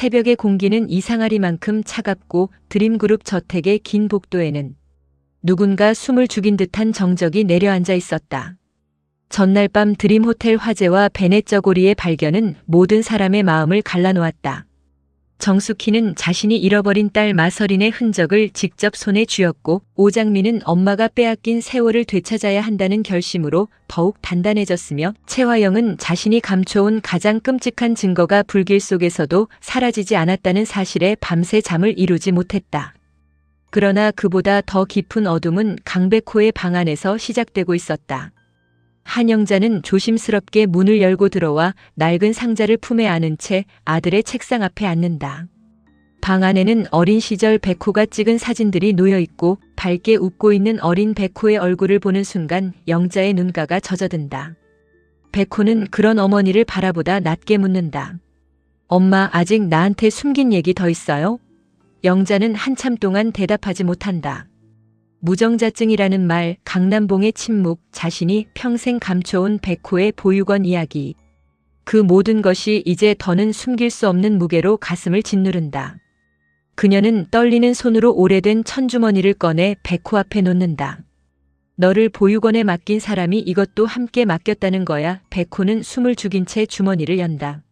새벽의 공기는 이상하리만큼 차갑고 드림그룹 저택의 긴 복도에는 누군가 숨을 죽인 듯한 정적이 내려앉아 있었다. 전날 밤 드림호텔 화재와 베넷 저고리의 발견은 모든 사람의 마음을 갈라놓았다. 정숙희는 자신이 잃어버린 딸 마서린의 흔적을 직접 손에 쥐었고 오장민은 엄마가 빼앗긴 세월을 되찾아야 한다는 결심으로 더욱 단단해졌으며 채화영은 자신이 감춰온 가장 끔찍한 증거가 불길 속에서도 사라지지 않았다는 사실에 밤새 잠을 이루지 못했다. 그러나 그보다 더 깊은 어둠은 강백호의 방 안에서 시작되고 있었다. 한영자는 조심스럽게 문을 열고 들어와 낡은 상자를 품에 안은 채 아들의 책상 앞에 앉는다. 방 안에는 어린 시절 백호가 찍은 사진들이 놓여 있고 밝게 웃고 있는 어린 백호의 얼굴을 보는 순간 영자의 눈가가 젖어든다. 백호는 그런 어머니를 바라보다 낮게 묻는다. 엄마, 아직 나한테 숨긴 얘기 더 있어요? 영자는 한참 동안 대답하지 못한다. 무정자증이라는 말, 강남봉의 침묵, 자신이 평생 감춰온 백호의 보육원 이야기. 그 모든 것이 이제 더는 숨길 수 없는 무게로 가슴을 짓누른다. 그녀는 떨리는 손으로 오래된 천주머니를 꺼내 백호 앞에 놓는다. 너를 보육원에 맡긴 사람이 이것도 함께 맡겼다는 거야. 백호는 숨을 죽인 채 주머니를 연다.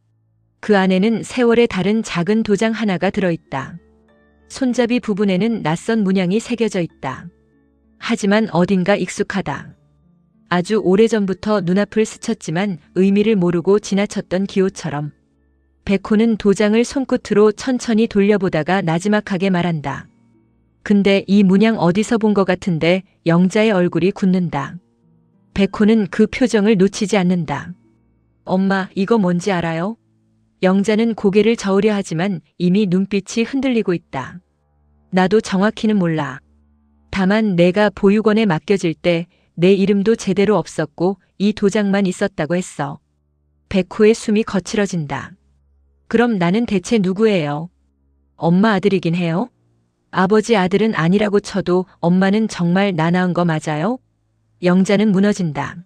그 안에는 세월에 다른 작은 도장 하나가 들어있다. 손잡이 부분에는 낯선 문양이 새겨져 있다. 하지만 어딘가 익숙하다. 아주 오래전부터 눈앞을 스쳤지만 의미를 모르고 지나쳤던 기호처럼. 백호는 도장을 손끝으로 천천히 돌려보다가 나지막하게 말한다. 근데 이 문양 어디서 본 것 같은데. 영자의 얼굴이 굳는다. 백호는 그 표정을 놓치지 않는다. 엄마, 이거 뭔지 알아요? 영자는 고개를 저으려 하지만 이미 눈빛이 흔들리고 있다. 나도 정확히는 몰라. 다만 내가 보육원에 맡겨질 때 내 이름도 제대로 없었고 이 도장만 있었다고 했어. 백호의 숨이 거칠어진다. 그럼 나는 대체 누구예요? 엄마 아들이긴 해요? 아버지 아들은 아니라고 쳐도 엄마는 정말 나 낳은 거 맞아요? 영자는 무너진다.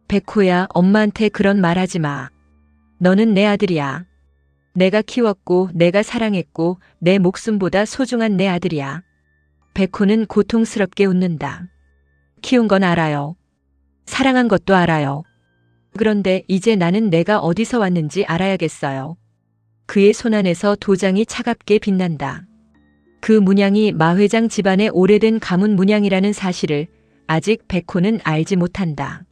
백호야, 엄마한테 그런 말 하지 마. 너는 내 아들이야. 내가 키웠고 내가 사랑했고 내 목숨보다 소중한 내 아들이야. 백호는 고통스럽게 웃는다. 키운 건 알아요. 사랑한 것도 알아요. 그런데 이제 나는 내가 어디서 왔는지 알아야겠어요. 그의 손안에서 도장이 차갑게 빛난다. 그 문양이 마 회장 집안의 오래된 가문 문양이라는 사실을 아직 백호는 알지 못한다.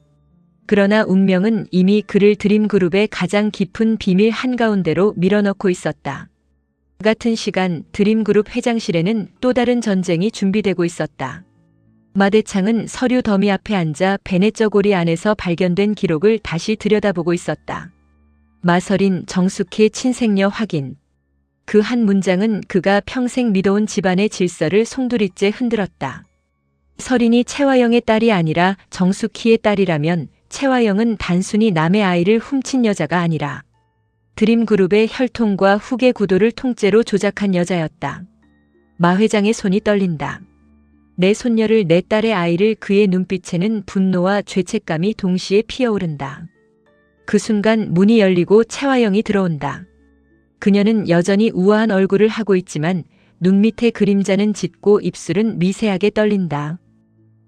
그러나 운명은 이미 그를 드림그룹의 가장 깊은 비밀 한가운데로 밀어넣고 있었다. 같은 시간 드림그룹 회장실에는 또 다른 전쟁이 준비되고 있었다. 마대창은 서류 더미 앞에 앉아 베넷 저고리 안에서 발견된 기록을 다시 들여다보고 있었다. 마서린, 정숙희 친생녀 확인. 그 한 문장은 그가 평생 믿어온 집안의 질서를 송두리째 흔들었다. 서린이 채화영의 딸이 아니라 정숙희의 딸이라면 채화영은 단순히 남의 아이를 훔친 여자가 아니라 드림그룹의 혈통과 후계 구도를 통째로 조작한 여자였다. 마 회장의 손이 떨린다. 내 손녀를, 내 딸의 아이를. 그의 눈빛에는 분노와 죄책감이 동시에 피어오른다. 그 순간 문이 열리고 채화영이 들어온다. 그녀는 여전히 우아한 얼굴을 하고 있지만 눈 밑의 그림자는 짙고 입술은 미세하게 떨린다.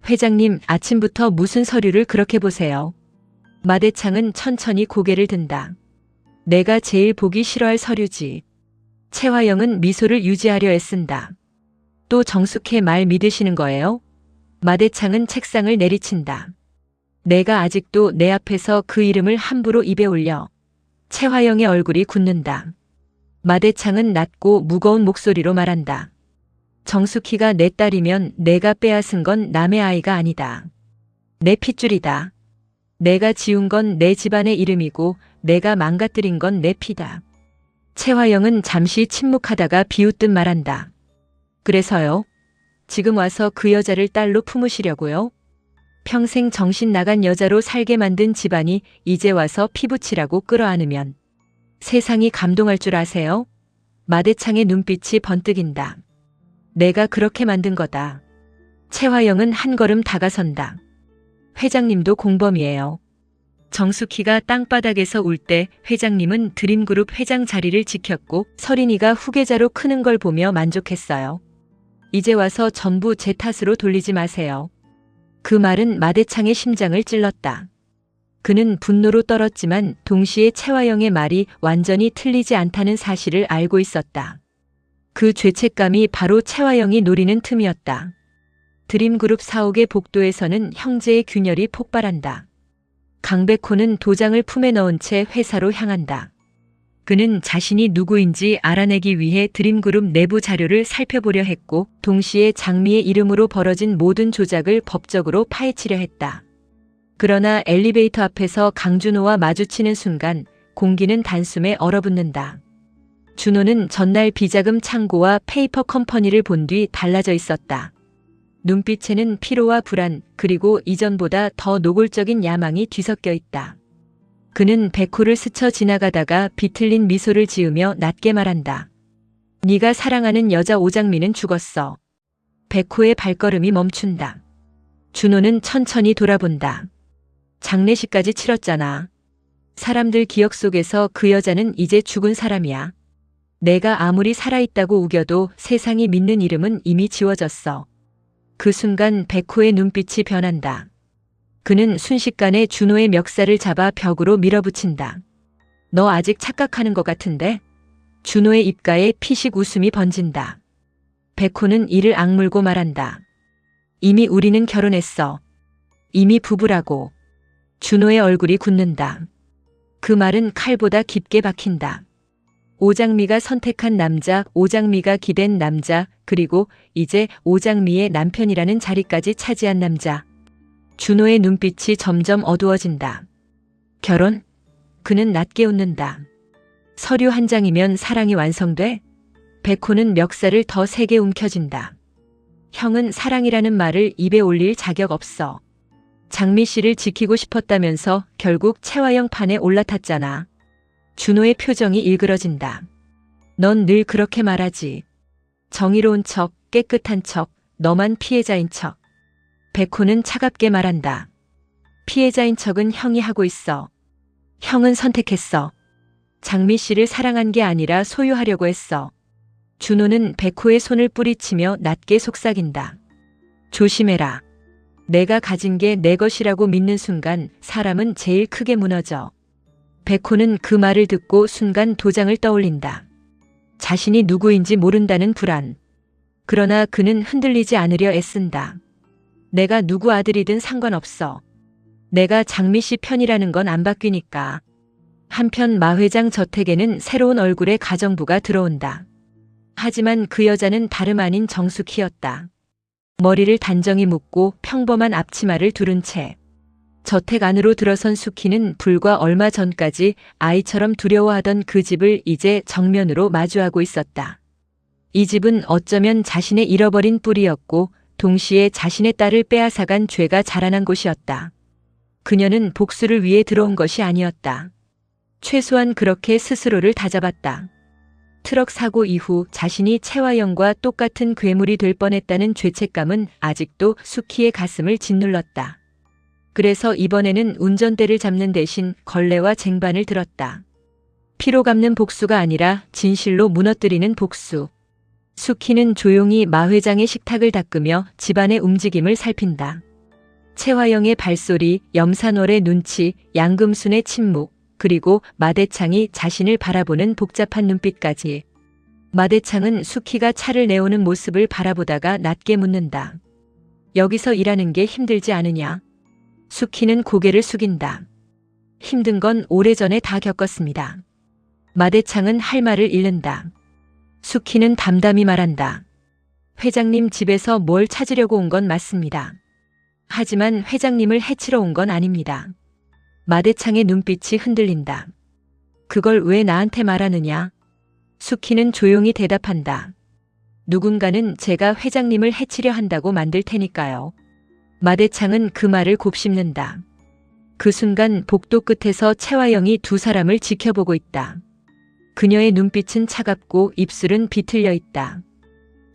회장님, 아침부터 무슨 서류를 그렇게 보세요? 마대창은 천천히 고개를 든다. 내가 제일 보기 싫어할 서류지. 채화영은 미소를 유지하려 애쓴다. 또 정숙해 말 믿으시는 거예요? 마대창은 책상을 내리친다. 내가 아직도 내 앞에서 그 이름을 함부로 입에 올려. 채화영의 얼굴이 굳는다. 마대창은 낮고 무거운 목소리로 말한다. 정숙희가 내 딸이면 내가 빼앗은 건 남의 아이가 아니다. 내 핏줄이다. 내가 지운 건 내 집안의 이름이고 내가 망가뜨린 건 내 피다. 채화영은 잠시 침묵하다가 비웃듯 말한다. 그래서요? 지금 와서 그 여자를 딸로 품으시려고요? 평생 정신 나간 여자로 살게 만든 집안이 이제 와서 피부치라고 끌어안으면 세상이 감동할 줄 아세요? 마대창의 눈빛이 번뜩인다. 내가 그렇게 만든 거다. 채화영은 한 걸음 다가선다. 회장님도 공범이에요. 정숙희가 땅바닥에서 울 때 회장님은 드림그룹 회장 자리를 지켰고 서린이가 후계자로 크는 걸 보며 만족했어요. 이제 와서 전부 제 탓으로 돌리지 마세요. 그 말은 마대창의 심장을 찔렀다. 그는 분노로 떨었지만 동시에 채화영의 말이 완전히 틀리지 않다는 사실을 알고 있었다. 그 죄책감이 바로 채화영이 노리는 틈이었다. 드림그룹 사옥의 복도에서는 형제의 균열이 폭발한다. 강백호는 도장을 품에 넣은 채 회사로 향한다. 그는 자신이 누구인지 알아내기 위해 드림그룹 내부 자료를 살펴보려 했고 동시에 장미의 이름으로 벌어진 모든 조작을 법적으로 파헤치려 했다. 그러나 엘리베이터 앞에서 강준호와 마주치는 순간 공기는 단숨에 얼어붙는다. 준호는 전날 비자금 창고와 페이퍼 컴퍼니를 본 뒤 달라져 있었다. 눈빛에는 피로와 불안 그리고 이전보다 더 노골적인 야망이 뒤섞여 있다. 그는 백호를 스쳐 지나가다가 비틀린 미소를 지으며 낮게 말한다. 네가 사랑하는 여자 오장미는 죽었어. 백호의 발걸음이 멈춘다. 준호는 천천히 돌아본다. 장례식까지 치렀잖아. 사람들 기억 속에서 그 여자는 이제 죽은 사람이야. 내가 아무리 살아있다고 우겨도 세상이 믿는 이름은 이미 지워졌어. 그 순간 백호의 눈빛이 변한다. 그는 순식간에 준호의 멱살을 잡아 벽으로 밀어붙인다. 너 아직 착각하는 것 같은데? 준호의 입가에 피식 웃음이 번진다. 백호는 이를 악물고 말한다. 이미 우리는 결혼했어. 이미 부부라고. 준호의 얼굴이 굳는다. 그 말은 칼보다 깊게 박힌다. 오장미가 선택한 남자, 오장미가 기댄 남자, 그리고 이제 오장미의 남편이라는 자리까지 차지한 남자. 준호의 눈빛이 점점 어두워진다. 결혼? 그는 낮게 웃는다. 서류 한 장이면 사랑이 완성돼? 백호는 멱살을 더 세게 움켜쥔다. 형은 사랑이라는 말을 입에 올릴 자격 없어. 장미 씨를 지키고 싶었다면서 결국 채화영 판에 올라탔잖아. 준호의 표정이 일그러진다. 넌 늘 그렇게 말하지. 정의로운 척, 깨끗한 척, 너만 피해자인 척. 백호는 차갑게 말한다. 피해자인 척은 형이 하고 있어. 형은 선택했어. 장미 씨를 사랑한 게 아니라 소유하려고 했어. 준호는 백호의 손을 뿌리치며 낮게 속삭인다. 조심해라. 내가 가진 게 내 것이라고 믿는 순간 사람은 제일 크게 무너져. 백호는 그 말을 듣고 순간 도장을 떠올린다. 자신이 누구인지 모른다는 불안. 그러나 그는 흔들리지 않으려 애쓴다. 내가 누구 아들이든 상관없어. 내가 장미 씨 편이라는 건 안 바뀌니까. 한편 마 회장 저택에는 새로운 얼굴의 가정부가 들어온다. 하지만 그 여자는 다름 아닌 정숙희였다. 머리를 단정히 묶고 평범한 앞치마를 두른 채. 저택 안으로 들어선 숙희는 불과 얼마 전까지 아이처럼 두려워하던 그 집을 이제 정면으로 마주하고 있었다. 이 집은 어쩌면 자신의 잃어버린 뿌리였고 동시에 자신의 딸을 빼앗아간 죄가 자라난 곳이었다. 그녀는 복수를 위해 들어온 것이 아니었다. 최소한 그렇게 스스로를 다잡았다. 트럭 사고 이후 자신이 채화영과 똑같은 괴물이 될 뻔했다는 죄책감은 아직도 숙희의 가슴을 짓눌렀다. 그래서 이번에는 운전대를 잡는 대신 걸레와 쟁반을 들었다. 피로 갚는 복수가 아니라 진실로 무너뜨리는 복수. 숙희는 조용히 마 회장의 식탁을 닦으며 집안의 움직임을 살핀다. 채화영의 발소리, 염산월의 눈치, 양금순의 침묵, 그리고 마대창이 자신을 바라보는 복잡한 눈빛까지. 마대창은 숙희가 차를 내오는 모습을 바라보다가 낮게 묻는다. 여기서 일하는 게 힘들지 않으냐? 숙희는 고개를 숙인다. 힘든 건 오래전에 다 겪었습니다. 마대창은 할 말을 잃는다. 숙희는 담담히 말한다. 회장님 집에서 뭘 찾으려고 온 건 맞습니다. 하지만 회장님을 해치러 온 건 아닙니다. 마대창의 눈빛이 흔들린다. 그걸 왜 나한테 말하느냐? 숙희는 조용히 대답한다. 누군가는 제가 회장님을 해치려 한다고 만들 테니까요. 마대창은 그 말을 곱씹는다. 그 순간 복도 끝에서 채화영이 두 사람을 지켜보고 있다. 그녀의 눈빛은 차갑고 입술은 비틀려 있다.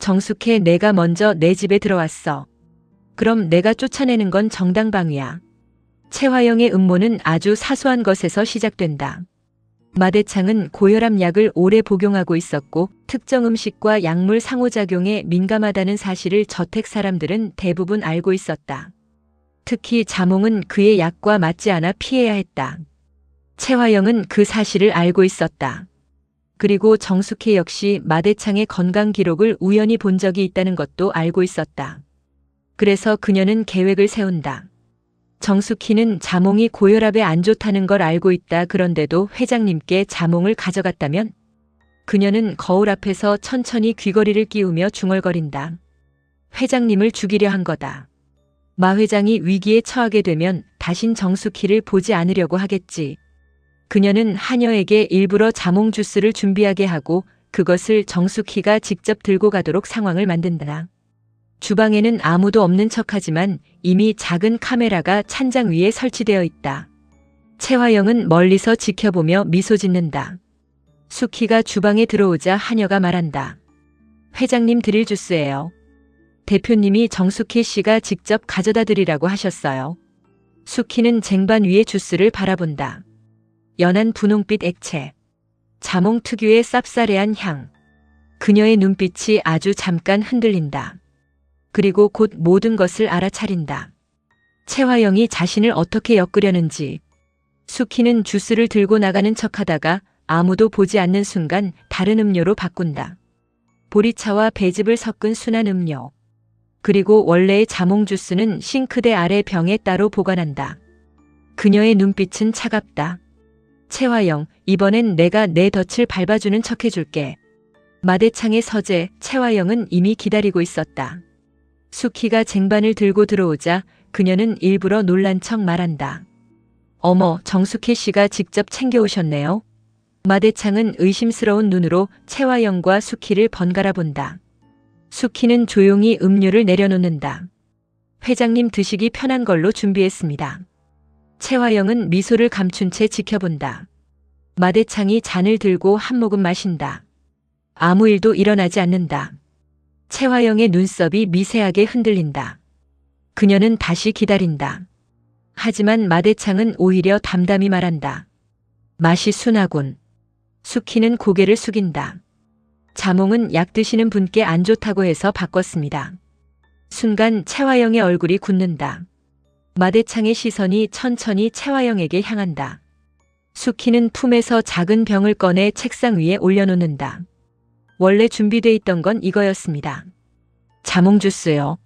정숙해, 내가 먼저 내 집에 들어왔어. 그럼 내가 쫓아내는 건 정당방위야. 최화영의 음모는 아주 사소한 것에서 시작된다. 마대창은 고혈압 약을 오래 복용하고 있었고 특정 음식과 약물 상호작용에 민감하다는 사실을 저택 사람들은 대부분 알고 있었다. 특히 자몽은 그의 약과 맞지 않아 피해야 했다. 최화영은 그 사실을 알고 있었다. 그리고 정숙희 역시 마대창의 건강 기록을 우연히 본 적이 있다는 것도 알고 있었다. 그래서 그녀는 계획을 세운다. 정숙희는 자몽이 고혈압에 안 좋다는 걸 알고 있다. 그런데도 회장님께 자몽을 가져갔다면? 그녀는 거울 앞에서 천천히 귀걸이를 끼우며 중얼거린다. 회장님을 죽이려 한 거다. 마 회장이 위기에 처하게 되면 다신 정숙희를 보지 않으려고 하겠지. 그녀는 하녀에게 일부러 자몽 주스를 준비하게 하고 그것을 정숙희가 직접 들고 가도록 상황을 만든다. 주방에는 아무도 없는 척하지만 이미 작은 카메라가 찬장 위에 설치되어 있다. 최화영은 멀리서 지켜보며 미소 짓는다. 숙희가 주방에 들어오자 하녀가 말한다. 회장님 드릴 주스예요. 대표님이 정숙희 씨가 직접 가져다 드리라고 하셨어요. 숙희는 쟁반 위에 주스를 바라본다. 연한 분홍빛 액체. 자몽 특유의 쌉싸래한 향. 그녀의 눈빛이 아주 잠깐 흔들린다. 그리고 곧 모든 것을 알아차린다. 최화영이 자신을 어떻게 엮으려는지. 숙희는 주스를 들고 나가는 척하다가 아무도 보지 않는 순간 다른 음료로 바꾼다. 보리차와 배즙을 섞은 순한 음료. 그리고 원래의 자몽 주스는 싱크대 아래 병에 따로 보관한다. 그녀의 눈빛은 차갑다. 최화영, 이번엔 내가 내 덫을 밟아주는 척 해줄게. 마대창의 서재, 최화영은 이미 기다리고 있었다. 숙희가 쟁반을 들고 들어오자 그녀는 일부러 놀란 척 말한다. 어머, 정숙희 씨가 직접 챙겨오셨네요. 마대창은 의심스러운 눈으로 최화영과 숙희를 번갈아 본다. 숙희는 조용히 음료를 내려놓는다. 회장님 드시기 편한 걸로 준비했습니다. 최화영은 미소를 감춘 채 지켜본다. 마대창이 잔을 들고 한 모금 마신다. 아무 일도 일어나지 않는다. 최화영의 눈썹이 미세하게 흔들린다. 그녀는 다시 기다린다. 하지만 마대창은 오히려 담담히 말한다. 맛이 순하군. 숙희는 고개를 숙인다. 자몽은 약 드시는 분께 안 좋다고 해서 바꿨습니다. 순간 최화영의 얼굴이 굳는다. 마대창의 시선이 천천히 최화영에게 향한다. 숙희는 품에서 작은 병을 꺼내 책상 위에 올려놓는다. 원래 준비돼 있던 건 이거였습니다. 자몽 주스요.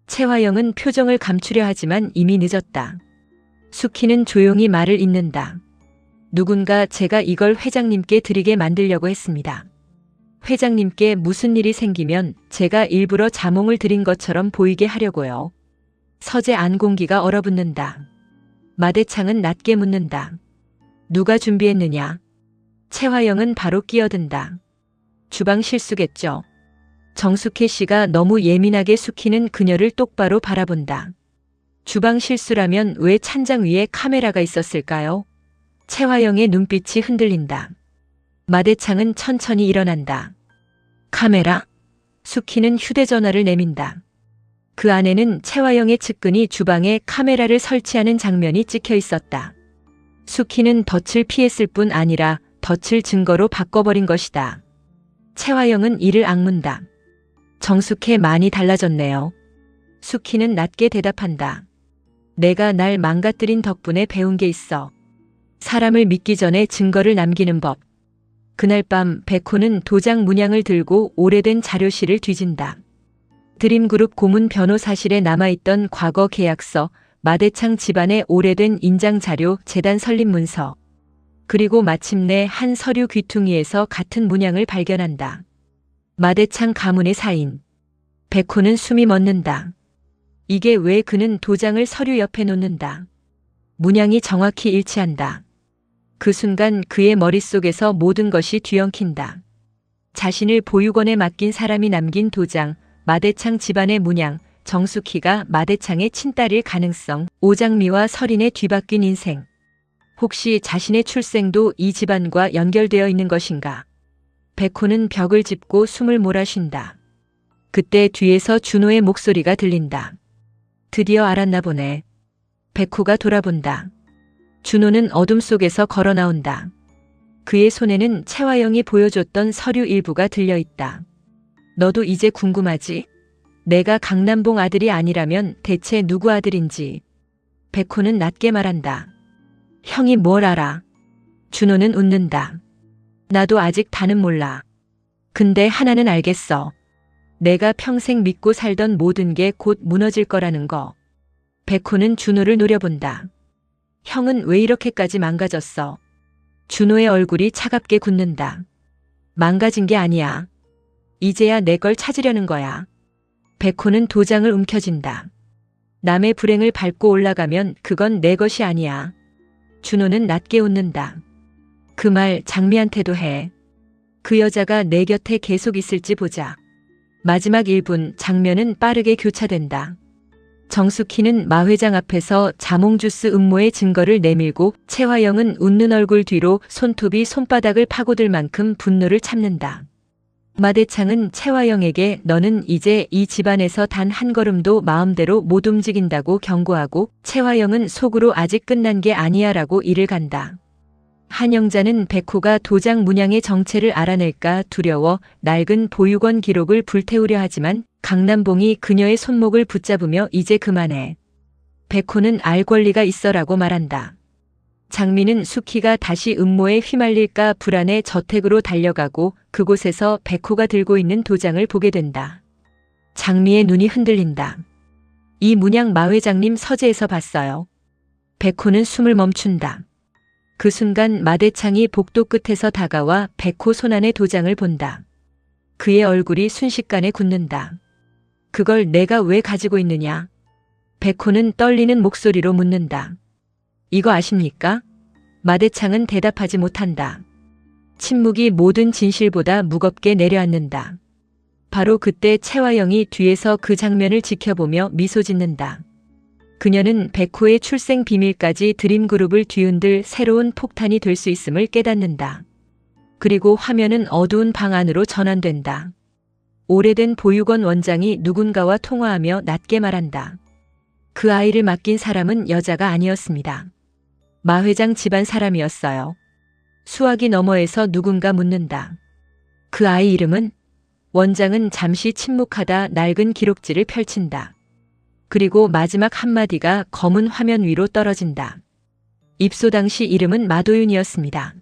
최화영은 표정을 감추려 하지만 이미 늦었다. 숙희는 조용히 말을 잇는다. 누군가 제가 이걸 회장님께 드리게 만들려고 했습니다. 회장님께 무슨 일이 생기면 제가 일부러 자몽을 드린 것처럼 보이게 하려고요. 서재 안 공기가 얼어붙는다. 마대창은 낮게 묻는다. 누가 준비했느냐? 최화영은 바로 끼어든다. 주방 실수겠죠. 정숙희 씨가 너무 예민하게 숙희는 그녀를 똑바로 바라본다. 주방 실수라면 왜 찬장 위에 카메라가 있었을까요? 최화영의 눈빛이 흔들린다. 마대창은 천천히 일어난다. 카메라? 숙희는 휴대전화를 내민다. 그 안에는 최화영의 측근이 주방에 카메라를 설치하는 장면이 찍혀 있었다. 숙희는 덫을 피했을 뿐 아니라 덫을 증거로 바꿔버린 것이다. 최화영은 이를 악문다. 정숙해 많이 달라졌네요. 숙희는 낮게 대답한다. 내가 날 망가뜨린 덕분에 배운 게 있어. 사람을 믿기 전에 증거를 남기는 법. 그날 밤 백호는 도장 문양을 들고 오래된 자료실을 뒤진다. 드림그룹 고문 변호사실에 남아있던 과거 계약서, 마대창 집안의 오래된 인장자료, 재단 설립 문서. 그리고 마침내 한 서류 귀퉁이에서 같은 문양을 발견한다. 마대창 가문의 사인. 백호는 숨이 멎는다. 이게 왜 그는 도장을 서류 옆에 놓는다. 문양이 정확히 일치한다. 그 순간 그의 머릿속에서 모든 것이 뒤엉킨다. 자신을 보육원에 맡긴 사람이 남긴 도장, 마대창 집안의 문양, 정숙희가 마대창의 친딸일 가능성, 오장미와 설인의 뒤바뀐 인생. 혹시 자신의 출생도 이 집안과 연결되어 있는 것인가? 백호는 벽을 짚고 숨을 몰아쉰다. 그때 뒤에서 준호의 목소리가 들린다. 드디어 알았나 보네. 백호가 돌아본다. 준호는 어둠 속에서 걸어 나온다. 그의 손에는 채화영이 보여줬던 서류 일부가 들려있다. 너도 이제 궁금하지? 내가 강남봉 아들이 아니라면 대체 누구 아들인지. 백호는 낮게 말한다. 형이 뭘 알아? 준호는 웃는다. 나도 아직 다는 몰라. 근데 하나는 알겠어. 내가 평생 믿고 살던 모든 게 곧 무너질 거라는 거. 백호는 준호를 노려본다. 형은 왜 이렇게까지 망가졌어? 준호의 얼굴이 차갑게 굳는다. 망가진 게 아니야. 이제야 내 걸 찾으려는 거야. 백호는 도장을 움켜쥔다. 남의 불행을 밟고 올라가면 그건 내 것이 아니야. 준호는 낮게 웃는다. 그 말 장미한테도 해. 그 여자가 내 곁에 계속 있을지 보자. 마지막 1분 장면은 빠르게 교차된다. 정숙희는 마 회장 앞에서 자몽주스 음모의 증거를 내밀고 채화영은 웃는 얼굴 뒤로 손톱이 손바닥을 파고들 만큼 분노를 참는다. 마대창은 채화영에게 너는 이제 이 집안에서 단 한 걸음도 마음대로 못 움직인다고 경고하고 채화영은 속으로 아직 끝난 게 아니야 라고 이를 간다. 한영자는 백호가 도장 문양의 정체를 알아낼까 두려워 낡은 보육원 기록을 불태우려 하지만 강남봉이 그녀의 손목을 붙잡으며 이제 그만해. 백호는 알 권리가 있어라고 말한다. 장미는 숙희가 다시 음모에 휘말릴까 불안해 저택으로 달려가고 그곳에서 백호가 들고 있는 도장을 보게 된다. 장미의 눈이 흔들린다. 이 문양 마 회장님 서재에서 봤어요. 백호는 숨을 멈춘다. 그 순간 마대창이 복도 끝에서 다가와 백호 손안의 도장을 본다. 그의 얼굴이 순식간에 굳는다. 그걸 내가 왜 가지고 있느냐? 백호는 떨리는 목소리로 묻는다. 이거 아십니까? 마대창은 대답하지 못한다. 침묵이 모든 진실보다 무겁게 내려앉는다. 바로 그때 채화영이 뒤에서 그 장면을 지켜보며 미소 짓는다. 그녀는 백호의 출생 비밀까지 드림그룹을 뒤흔들 새로운 폭탄이 될 수 있음을 깨닫는다. 그리고 화면은 어두운 방 안으로 전환된다. 오래된 보육원 원장이 누군가와 통화하며 낮게 말한다. 그 아이를 맡긴 사람은 여자가 아니었습니다. 마 회장 집안 사람이었어요. 수화기 너머에서 누군가 묻는다. 그 아이 이름은? 원장은 잠시 침묵하다 낡은 기록지를 펼친다. 그리고 마지막 한마디가 검은 화면 위로 떨어진다. 입소 당시 이름은 마도윤이었습니다.